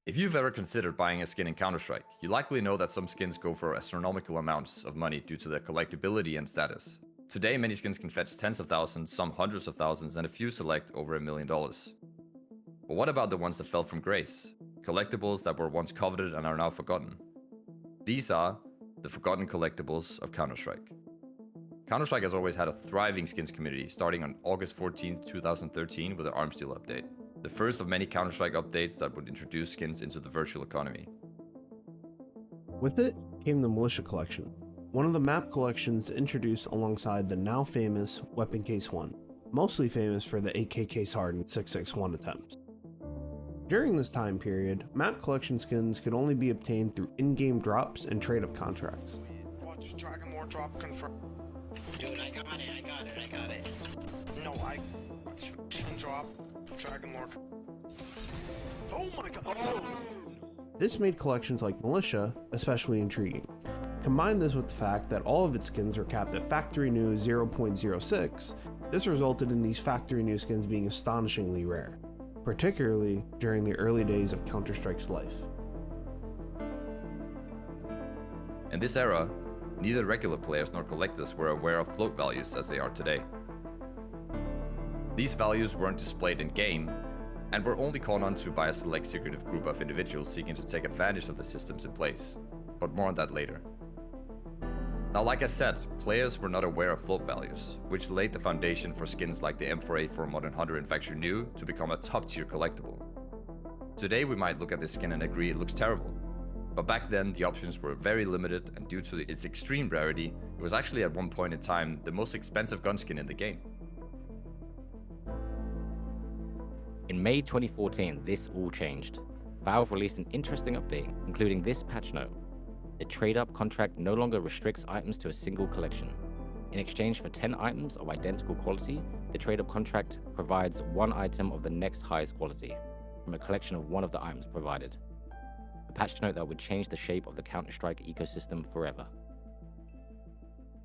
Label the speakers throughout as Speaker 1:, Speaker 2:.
Speaker 1: If you've ever considered buying a skin in Counter-Strike, you likely know that some skins go for astronomical amounts of money due to their collectability and status. Today, many skins can fetch tens of thousands, some hundreds of thousands, and a few select over $1 million. But what about the ones that fell from grace? Collectibles that were once coveted and are now forgotten. These are the forgotten collectibles of Counter-Strike. Counter-Strike has always had a thriving skins community, starting on August 14, 2013 with the Arms Deal update, the first of many Counter-Strike updates that would introduce skins into the virtual economy.
Speaker 2: With it came the Militia Collection, one of the map collections introduced alongside the now famous Weapon Case 1, mostly famous for the AK Case Hardened 661 attempts. During this time period, map collection skins could only be obtained through in-game drops and trade-up contracts.
Speaker 3: Watch Dragon Lore drop confirm.
Speaker 4: Dude, I got it.
Speaker 3: No, I watch drop Dragon Lore. Oh my god! Oh.
Speaker 2: This made collections like Militia especially intriguing. Combine this with the fact that all of its skins were capped at Factory New 0.06, this resulted in these Factory New skins being astonishingly rare, particularly during the early days of Counter-Strike's life.
Speaker 1: In this era, neither regular players nor collectors were aware of float values as they are today. These values weren't displayed in-game, and were only caught onto by a select secretive group of individuals seeking to take advantage of the systems in place, but more on that later. Now, like I said, players were not aware of float values, which laid the foundation for skins like the M4A4 Modern Hunter in Factory New to become a top-tier collectible. Today we might look at this skin and agree it looks terrible, but back then the options were very limited, and due to its extreme rarity, it was actually at one point in time the most expensive gun skin in the game.
Speaker 4: In May 2014, this all changed. Valve released an interesting update, including this patch note. The trade-up contract no longer restricts items to a single collection. In exchange for 10 items of identical quality, the trade-up contract provides one item of the next highest quality, from a collection of one of the items provided. A patch note that would change the shape of the Counter-Strike ecosystem forever.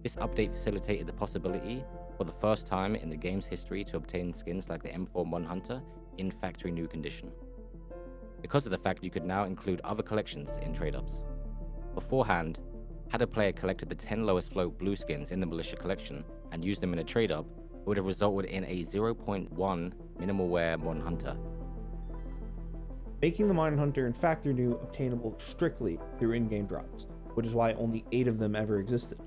Speaker 4: This update facilitated the possibility, for the first time in the game's history, to obtain skins like the M4 Modern Hunter in Factory New condition, because of the fact you could now include other collections in trade-ups. Beforehand, had a player collected the 10 lowest float blue skins in the Militia collection and used them in a trade-up, it would have resulted in a 0.1 minimal wear Modern Hunter,
Speaker 2: making the Modern Hunter and Factory New obtainable strictly through in-game drops, which is why only 8 of them ever existed.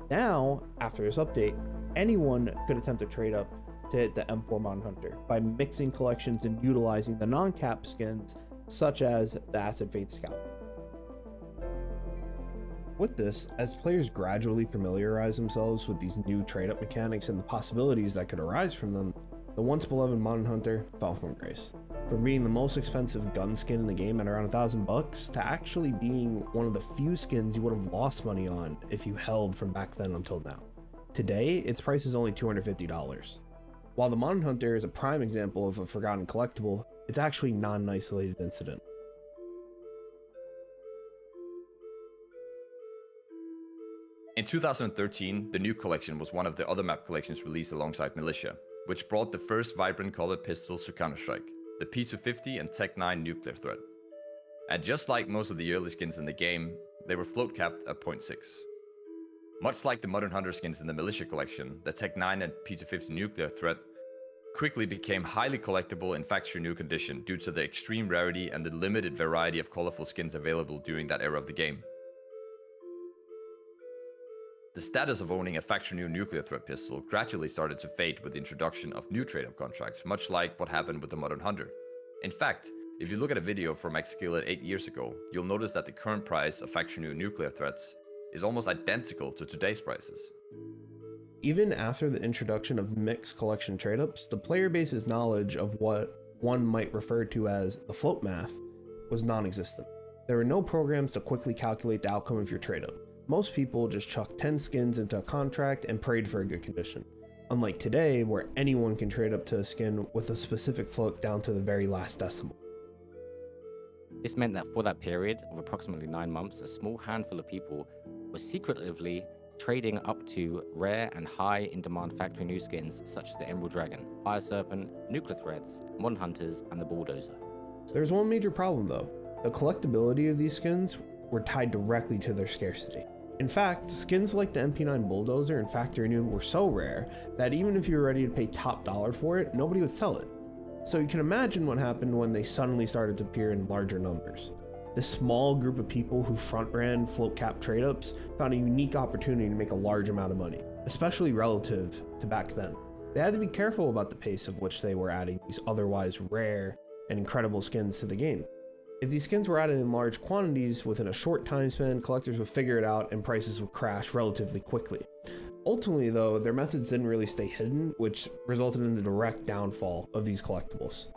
Speaker 2: Now, after this update, anyone could attempt to trade up to hit the M4 Modern Hunter by mixing collections and utilizing the non-cap skins such as the Acid Fade Scout. With this, as players gradually familiarize themselves with these new trade-up mechanics and the possibilities that could arise from them, the once beloved Modern Hunter fell from grace. From being the most expensive gun skin in the game at around $1,000 to actually being one of the few skins you would have lost money on if you held from back then until now. Today, its price is only $250. While the Modern Hunter is a prime example of a forgotten collectible, it's actually not an isolated incident.
Speaker 1: In 2013, the new collection was one of the other map collections released alongside Militia, which brought the first vibrant colored pistols to Counter-Strike, the P250 and Tech 9 nuclear threat. And just like most of the early skins in the game, they were float capped at 0.6. Much like the Modern Hunter skins in the Militia collection, the Tech 9 and P250 nuclear threat quickly became highly collectible in Factory New condition due to the extreme rarity and the limited variety of colorful skins available during that era of the game. The status of owning a Factory New nuclear threat pistol gradually started to fade with the introduction of new trade-up contracts, much like what happened with the Modern Hunter. In fact, if you look at a video from Xskillet 8 years ago, you'll notice that the current price of Factory New nuclear threats is almost identical to today's prices.
Speaker 2: Even after the introduction of mixed collection trade-ups, the player base's knowledge of what one might refer to as the float math was non-existent. There were no programs to quickly calculate the outcome of your trade-up. Most people just chucked 10 skins into a contract and prayed for a good condition. Unlike today, where anyone can trade up to a skin with a specific float down to the very last decimal.
Speaker 4: This meant that for that period of approximately 9 months, a small handful of people were secretively trading up to rare and high in-demand Factory New skins such as the Emerald Dragon, Fire Serpent, Nuclear Threats, Modern Hunters, and the Bulldozer.
Speaker 2: There's one major problem though. The collectability of these skins were tied directly to their scarcity. In fact, skins like the MP9 Bulldozer and Factory New were so rare that even if you were ready to pay top dollar for it, nobody would sell it. So you can imagine what happened when they suddenly started to appear in larger numbers. This small group of people who front ran float cap trade ups found a unique opportunity to make a large amount of money, especially relative to back then. They had to be careful about the pace of which they were adding these otherwise rare and incredible skins to the game. If these skins were added in large quantities within a short time span, collectors would figure it out and prices would crash relatively quickly. Ultimately though, their methods didn't really stay hidden, which resulted in the direct downfall of these collectibles.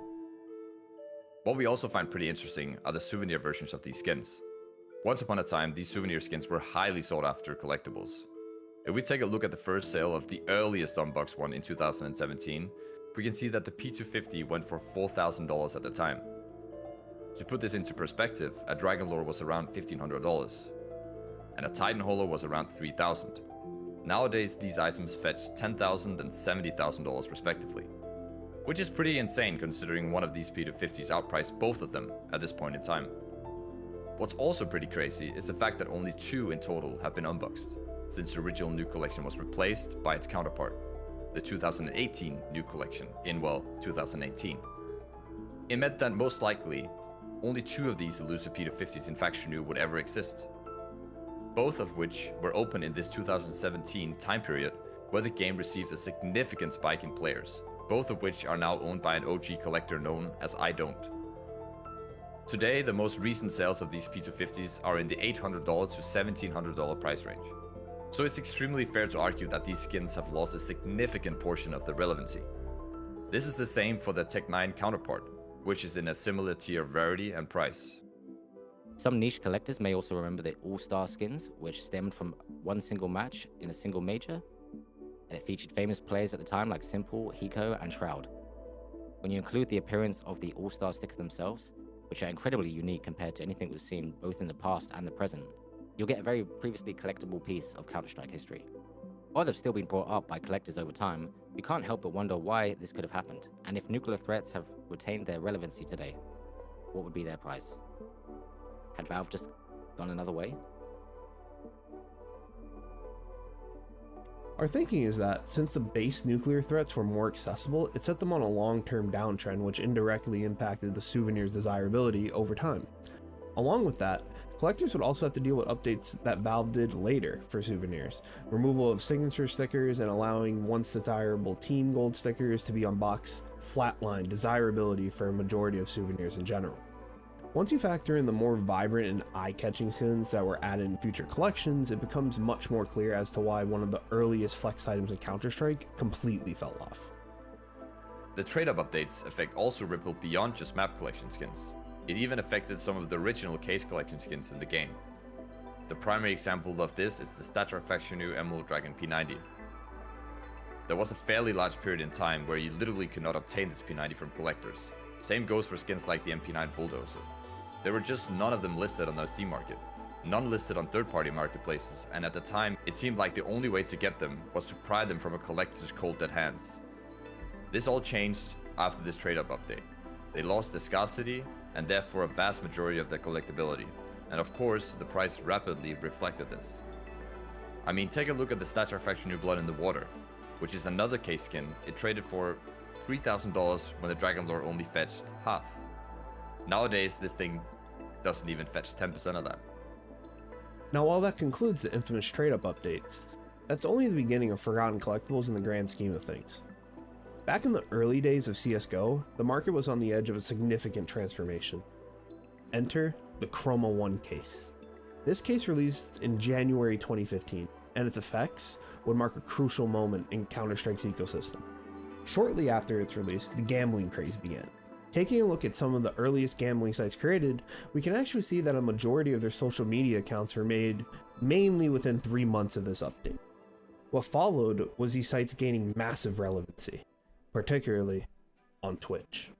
Speaker 1: What we also find pretty interesting are the souvenir versions of these skins. Once upon a time, these souvenir skins were highly sought after collectibles. If we take a look at the first sale of the earliest unboxed one in 2017, we can see that the P250 went for $4,000 at the time. To put this into perspective, a Dragon Lore was around $1,500, and a Titan Holo was around $3,000. Nowadays, these items fetch $10,000 and $70,000 respectively, which is pretty insane considering one of these P250s outpriced both of them at this point in time. What's also pretty crazy is the fact that only 2 in total have been unboxed, since the original New Collection was replaced by its counterpart, the 2018 New Collection in, well, 2018. It meant that most likely, only 2 of these elusive P250s in Faction New would ever exist, both of which were open in this 2017 time period where the game received a significant spike in players, both of which are now owned by an OG collector known as I Don't. Today, the most recent sales of these P250s are in the $800 to $1,700 price range. So it's extremely fair to argue that these skins have lost a significant portion of their relevancy. This is the same for the Tech 9 counterpart, which is in a similar tier of rarity and price.
Speaker 4: Some niche collectors may also remember the All-Star skins, which stemmed from one single match in a single major, and it featured famous players at the time like Simple, Hiko, and Shroud. When you include the appearance of the All-Star stickers themselves, which are incredibly unique compared to anything we've seen both in the past and the present, you'll get a very previously collectible piece of Counter-Strike history. While they've still been brought up by collectors over time, you can't help but wonder why this could have happened, and if nuclear threats have retained their relevancy today, what would be their price? Had Valve just gone another way?
Speaker 2: Our thinking is that since the base nuclear threats were more accessible, it set them on a long-term downtrend which indirectly impacted the souvenir's desirability over time. Along with that, collectors would also have to deal with updates that Valve did later for souvenirs, removal of signature stickers and allowing once desirable team gold stickers to be unboxed flatline desirability for a majority of souvenirs in general. Once you factor in the more vibrant and eye-catching skins that were added in future collections, it becomes much more clear as to why one of the earliest flex items in Counter-Strike completely fell off.
Speaker 1: The trade-up updates effect also rippled beyond just map collection skins. It even affected some of the original case collection skins in the game. The primary example of this is the Stature Faction New Emerald Dragon P90. There was a fairly large period in time where you literally could not obtain this P90 from collectors. Same goes for skins like the MP9 Bulldozer. There were just none of them listed on the Steam market, none listed on third-party marketplaces, and at the time, it seemed like the only way to get them was to pry them from a collector's cold dead hands. This all changed after this trade-up update. They lost the scarcity, and therefore a vast majority of their collectability, and of course, the price rapidly reflected this. I mean, take a look at the Stature Faction New Blood in the Water, which is another case skin. It traded for $3,000 when the Dragon Lore only fetched half. Nowadays, this thing doesn't even fetch 10% of that.
Speaker 2: Now, while that concludes the infamous trade-up updates, that's only the beginning of forgotten collectibles in the grand scheme of things. Back in the early days of CSGO, the market was on the edge of a significant transformation. Enter the Chroma 1 case. This case released in January 2015, and its effects would mark a crucial moment in Counter-Strike's ecosystem. Shortly after its release, the gambling craze began. Taking a look at some of the earliest gambling sites created, we can actually see that a majority of their social media accounts were made mainly within 3 months of this update. What followed was these sites gaining massive relevancy, particularly on Twitch.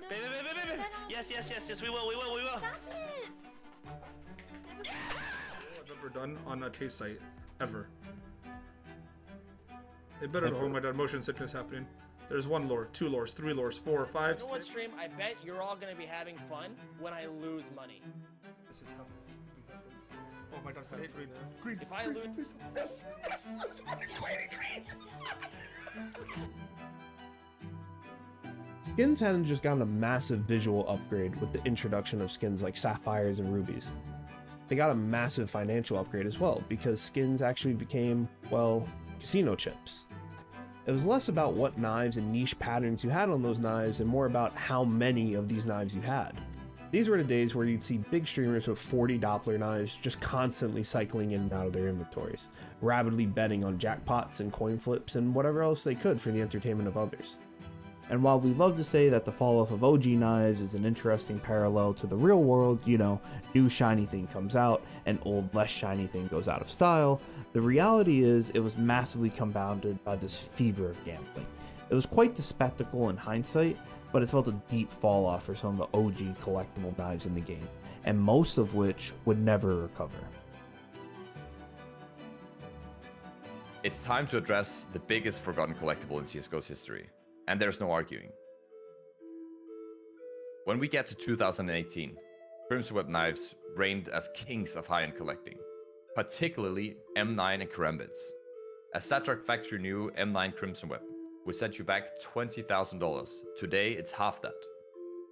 Speaker 5: Baby. Yes, we will.
Speaker 6: I've ever done on a case site, ever. It better. Oh my god, motion sickness happening. There's 1 lore, 2 lores, 3 lores, 4, 5,
Speaker 7: You know what,
Speaker 6: 6.
Speaker 7: stream? I bet you're all gonna be having fun when I lose money.
Speaker 6: This is how we have fun. Oh my god, I hate green. Green.
Speaker 7: If I
Speaker 6: green,
Speaker 7: lose-
Speaker 6: please don't. Yes, yes, let's fucking 23.
Speaker 2: Skins hadn't just gotten a massive visual upgrade with the introduction of skins like sapphires and rubies. They got a massive financial upgrade as well, because skins actually became, well, casino chips. It was less about what knives and niche patterns you had on those knives and more about how many of these knives you had. These were the days where you'd see big streamers with 40 Doppler knives just constantly cycling in and out of their inventories, rapidly betting on jackpots and coin flips and whatever else they could for the entertainment of others. And while we love to say that the fall off of OG knives is an interesting parallel to the real world, you know, new shiny thing comes out and old less shiny thing goes out of style, the reality is it was massively compounded by this fever of gambling. It was quite the spectacle in hindsight, but it's felt a deep fall off for some of the OG collectible knives in the game, and most of which would never recover.
Speaker 1: It's time to address the biggest forgotten collectible in CSGO's history, and there's no arguing. When we get to 2018, Crimson Web knives reigned as kings of high-end collecting, particularly M9 and Karambits. A StatTrak factory new M9 Crimson Web would set you back $20,000. Today, it's half that.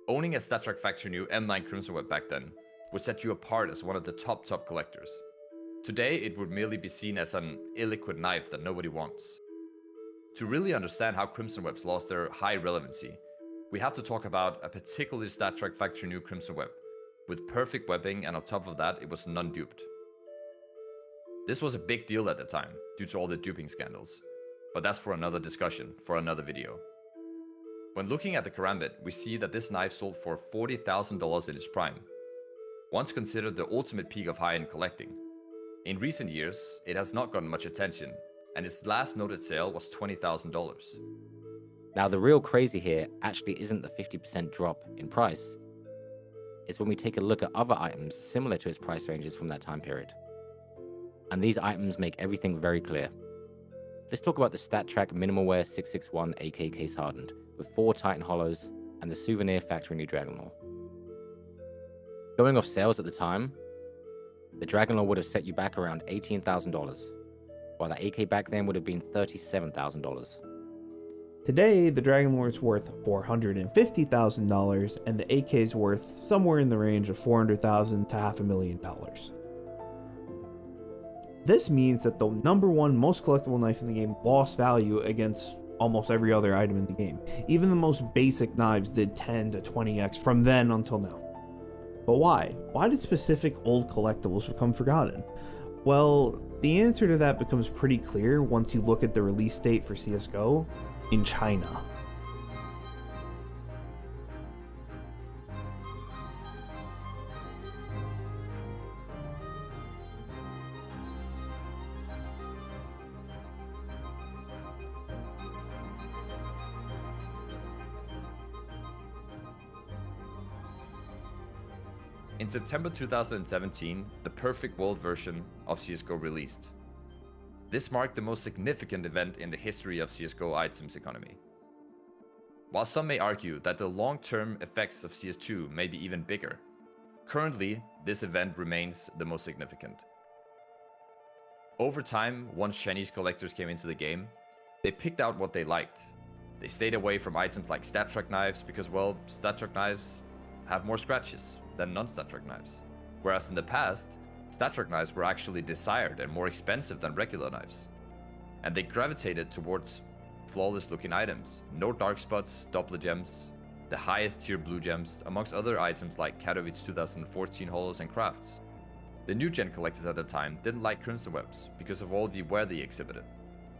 Speaker 1: Owning a StatTrak factory new M9 Crimson Web back then would set you apart as one of the top collectors. Today, it would merely be seen as an illiquid knife that nobody wants. To really understand how Crimson Webs lost their high relevancy, we have to talk about a particularly StatTrak factory new Crimson Web, with perfect webbing, and on top of that, it was non-duped. This was a big deal at the time, due to all the duping scandals, but that's for another discussion, for another video. When looking at the Karambit, we see that this knife sold for $40,000 in its prime, once considered the ultimate peak of high-end collecting. In recent years, it has not gotten much attention, and its last noted sale was $20,000.
Speaker 4: Now, the real crazy here actually isn't the 50% drop in price. It's when we take a look at other items similar to its price ranges from that time period. And these items make everything very clear. Let's talk about the StatTrak Minimalware 661 AK case hardened, with 4 Titan hollows, and the Souvenir factory new Dragonlore. Going off sales at the time, the Dragonlore would have set you back around $18,000, while the AK back then would have been $37,000.
Speaker 2: Today, the Dragonlore is worth $450,000, and the AK is worth somewhere in the range of $400,000 to $500,000. This means that the #1 most collectible knife in the game lost value against almost every other item in the game. Even the most basic knives did 10 to 20x from then until now. But why? Why did specific old collectibles become forgotten? Well, the answer to that becomes pretty clear once you look at the release date for CSGO in China.
Speaker 1: In September 2017, the Perfect World version of CSGO released. This marked the most significant event in the history of CSGO items economy. While some may argue that the long-term effects of CS2 may be even bigger, currently this event remains the most significant. Over time, once Chinese collectors came into the game, they picked out what they liked. They stayed away from items like StatTrak knives because, well, StatTrak knives have more scratches than non-StatTrak knives. Whereas in the past, StatTrak knives were actually desired and more expensive than regular knives. And they gravitated towards flawless looking items, no dark spots, Doppler gems, the highest tier blue gems, amongst other items like Katowice 2014 hollows and crafts. The new gen collectors at the time didn't like Crimson Webs because of all the wear they exhibited.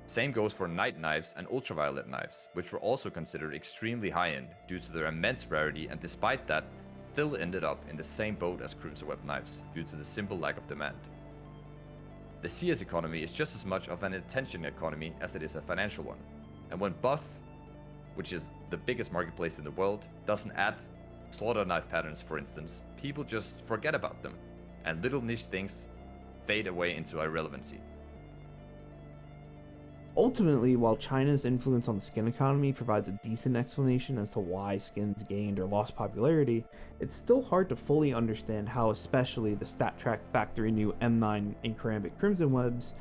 Speaker 1: Same goes for night knives and ultraviolet knives, which were also considered extremely high-end due to their immense rarity, and despite that, still ended up in the same boat as Crimson Web knives due to the simple lack of demand. The CS economy is just as much of an attention economy as it is a financial one, and when Buff, which is the biggest marketplace in the world, doesn't add slaughter knife patterns, for instance, people just forget about them, and little niche things fade away into irrelevancy.
Speaker 2: Ultimately, while China's influence on the skin economy provides a decent explanation as to why skins gained or lost popularity, it's still hard to fully understand how especially the StatTrak Factory New M9 and Karambit Crimson Webs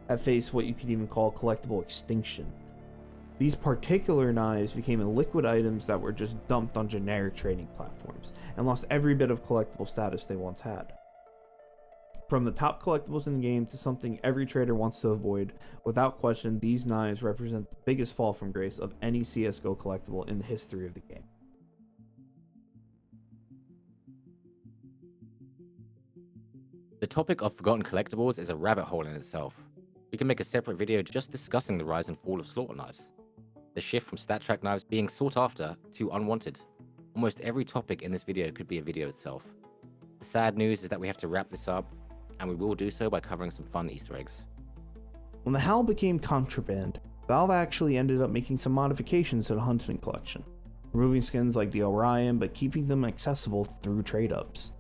Speaker 2: have faced what you could even call collectible extinction. These particular knives became liquid items that were just dumped on generic trading platforms and lost every bit of collectible status they once had. From the top collectibles in the game to something every trader wants to avoid, without question, these knives represent the biggest fall from grace of any CSGO collectible in the history of the game.
Speaker 4: The topic of forgotten collectibles is a rabbit hole in itself. We can make a separate video just discussing the rise and fall of slaughter knives. The shift from StatTrak knives being sought after to unwanted. Almost every topic in this video could be a video itself. The sad news is that we have to wrap this up, and we will do so by covering some fun Easter eggs.
Speaker 2: When the HAL became contraband, Valve actually ended up making some modifications to the Huntsman collection, removing skins like the Orion but keeping them accessible through trade-ups.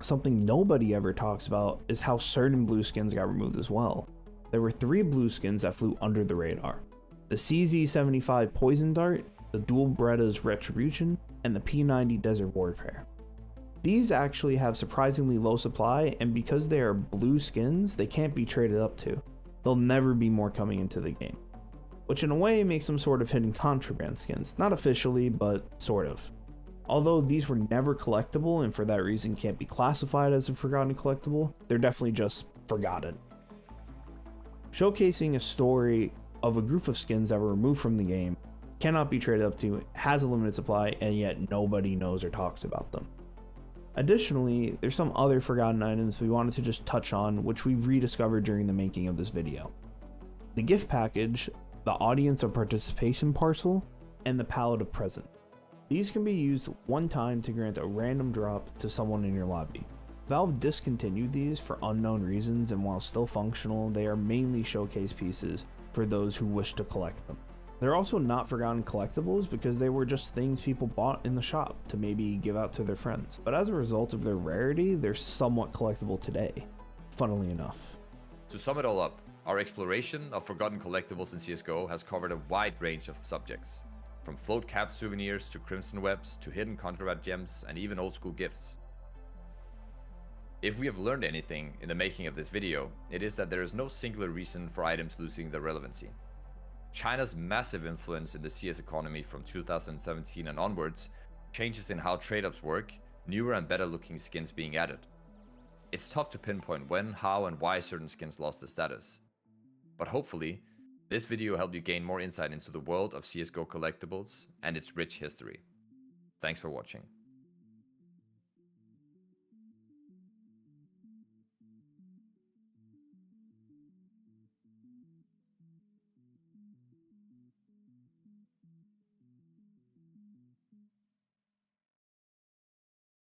Speaker 2: Something nobody ever talks about is how certain blue skins got removed as well. There were 3 blue skins that flew under the radar: the CZ75 Poison Dart, the Dual Beretta's Retribution, and the P90 Desert Warfare. These actually have surprisingly low supply, and because they are blue skins, they can't be traded up to. There'll never be more coming into the game, which in a way makes them sort of hidden contraband skins. Not officially, but sort of. Although these were never collectible and for that reason can't be classified as a forgotten collectible, they're definitely just forgotten. Showcasing a story of a group of skins that were removed from the game, cannot be traded up to, has a limited supply, and yet nobody knows or talks about them. Additionally, there's some other forgotten items we wanted to just touch on, which we rediscovered during the making of this video. The gift package, the audience of participation parcel, and the palette of present. These can be used one time to grant a random drop to someone in your lobby. Valve discontinued these for unknown reasons, and while still functional, they are mainly showcase pieces for those who wish to collect them. They're also not forgotten collectibles because they were just things people bought in the shop to maybe give out to their friends. But as a result of their rarity, they're somewhat collectible today, funnily enough.
Speaker 1: To sum it all up, our exploration of forgotten collectibles in CSGO has covered a wide range of subjects, from float cap souvenirs to crimson webs to hidden contraband gems and even old school gifts. If we have learned anything in the making of this video, it is that there is no singular reason for items losing their relevancy. China's massive influence in the CS economy from 2017 and onwards, changes in how trade-ups work, newer and better looking skins being added. It's tough to pinpoint when, how and why certain skins lost their status. But hopefully, this video helped you gain more insight into the world of CSGO collectibles and its rich history. Thanks for watching.